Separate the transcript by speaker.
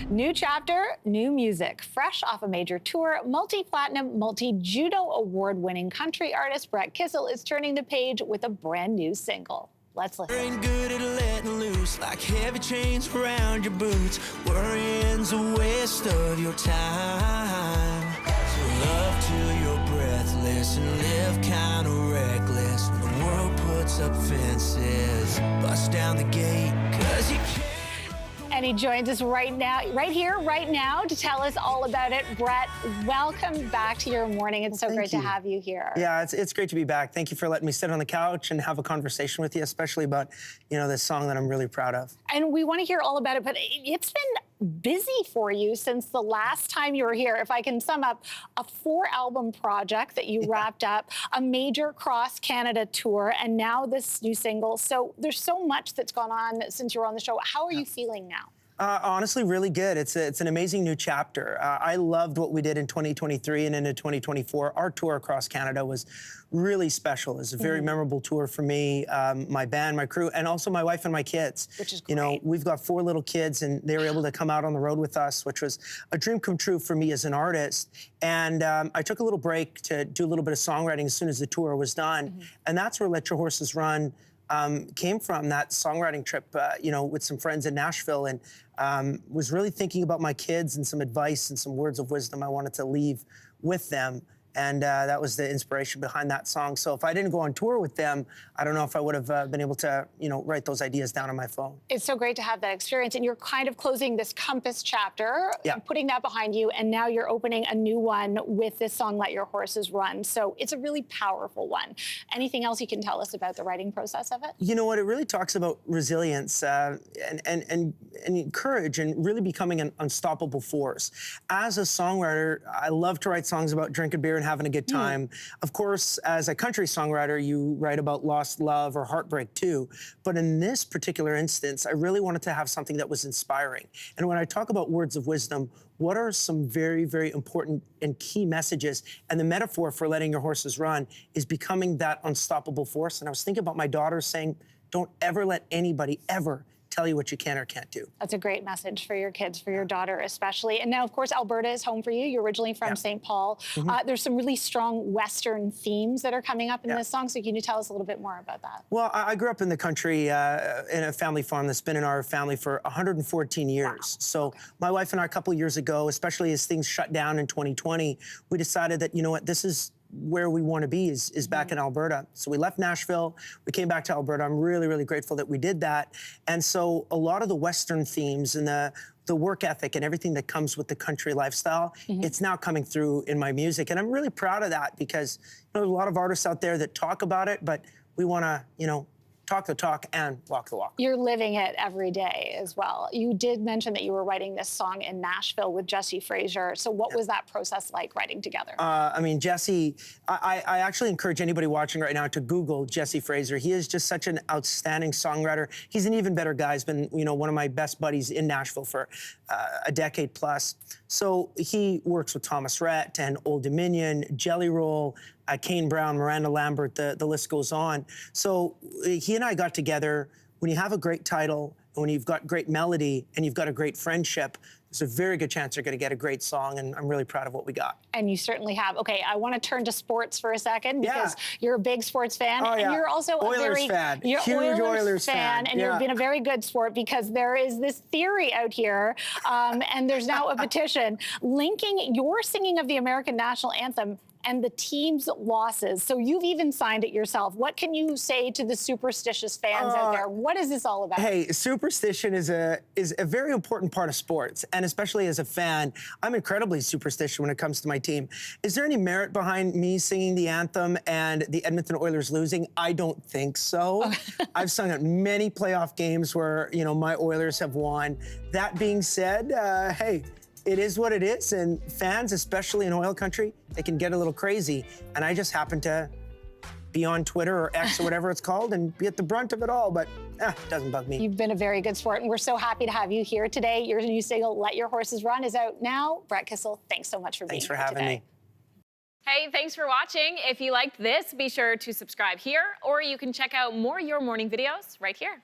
Speaker 1: New chapter, new music. Fresh off a major tour, multi-platinum, multi-Juno award-winning country artist Brett Kissel is turning the page with a brand new single. Let's listen.
Speaker 2: Ain't good at letting loose, like heavy chains around your boots. Worrying's a waste of your time. So love till you're breathless and live kind of reckless. When the world puts up fences, bust down the gate, 'cause you can't.
Speaker 1: And he joins us right now, right now, to tell us all about it. Brett, welcome back to your morning. It's so great to have you here.
Speaker 3: Yeah, it's great to be back. Thank you for letting me sit on the couch and have a conversation with you, especially about, this song that I'm really proud of.
Speaker 1: And we want to hear all about it, but it's been busy for you since the last time you were here. If I can sum up, a 4-album project that you wrapped up, a major cross-Canada tour, and now this new single. So there's so much that's gone on since you were on the show. How are you feeling now?
Speaker 3: Honestly, really good. It's an amazing new chapter. I loved what we did in 2023 and into 2024. Our tour across Canada was really special. It was a very memorable tour for me, my band, my crew, and also my wife and my kids.
Speaker 1: Which is great.
Speaker 3: We've got 4 little kids, and they were able to come out on the road with us, which was a dream come true for me as an artist. And I took a little break to do a little bit of songwriting as soon as the tour was done. And that's where Let Your Horses Run came from, that songwriting trip, with some friends in Nashville, and was really thinking about my kids and some advice and some words of wisdom I wanted to leave with them. And that was the inspiration behind that song. So if I didn't go on tour with them, I don't know if I would have been able to, write those ideas down on my phone.
Speaker 1: It's so great to have that experience. And you're kind of closing this Compass chapter, putting that behind you, and now you're opening a new one with this song, Let Your Horses Run. So it's a really powerful one. Anything else you can tell us about the writing process of it?
Speaker 3: You know what? It really talks about resilience and courage and really becoming an unstoppable force. As a songwriter, I love to write songs about drinking beer and having a good time. Of course, as a country songwriter, you write about lost love or heartbreak too. But in this particular instance, I really wanted to have something that was inspiring. And when I talk about words of wisdom, what are some very, very important and key messages? And the metaphor for letting your horses run is becoming that unstoppable force. And I was thinking about my daughter saying, don't ever let anybody ever tell you what you can or can't do.
Speaker 1: That's a great message for your kids, for your daughter especially. And now, of course, Alberta is home for you. You're originally from St. Paul. There's some really strong Western themes that are coming up in this song. So can you tell us a little bit more about that? Well,
Speaker 3: I grew up in the country in a family farm that's been in our family for 114 years. Wow. So my wife and I, a couple of years ago, especially as things shut down in 2020, we decided that, this is where we want to be is back in Alberta. So we left Nashville, we came back to Alberta. I'm really, really grateful that we did that. And so a lot of the Western themes and the work ethic and everything that comes with the country lifestyle, it's now coming through in my music. And I'm really proud of that because there's a lot of artists out there that talk about it, but we want to, talk the talk and walk the walk.
Speaker 1: You're living it every day as well. You did mention that you were writing this song in Nashville with Jesse Fraser. So what was that process like writing together?
Speaker 3: Jesse, I actually encourage anybody watching right now to Google Jesse Fraser. He is just such an outstanding songwriter. He's an even better guy. He's been, one of my best buddies in Nashville for a decade plus. So he works with Thomas Rhett and Old Dominion, Jelly Roll, Kane Brown, Miranda Lambert, the list goes on. So he and I got together. When you have a great title, and when you've got great melody, and you've got a great friendship, there's a very good chance you're going to get a great song, and I'm really proud of what we got. And
Speaker 1: you certainly have. Okay, I want to turn to sports for a second because you're a big sports fan, and you're also
Speaker 3: Oilers fan.
Speaker 1: You're
Speaker 3: huge Oilers fan,
Speaker 1: and you've been a very good sport because there is this theory out here, and there's now a petition linking your singing of the American national anthem and the team's losses. So you've even signed it yourself. What can you say to the superstitious fans out there? What is this all about?
Speaker 3: Hey, superstition is a very important part of sports, and especially as a fan, I'm incredibly superstitious when it comes to my team. Is there any merit behind me singing the anthem and the Edmonton Oilers losing? I don't think so. I've sung at many playoff games where, my Oilers have won. That being said, hey, it is what it is, and fans, especially in oil country, they can get a little crazy, and I just happen to be on Twitter or X or whatever it's called and be at the brunt of it all, but it doesn't bug me.
Speaker 1: You've been a very good sport, and we're so happy to have you here today. Your new single, Let Your Horses Run, is out now. Brett Kissel, thanks so much for being here today.
Speaker 3: Thanks for having me.
Speaker 4: Hey, thanks for watching. If you liked this, be sure to subscribe here, or you can check out more Your Morning videos right here.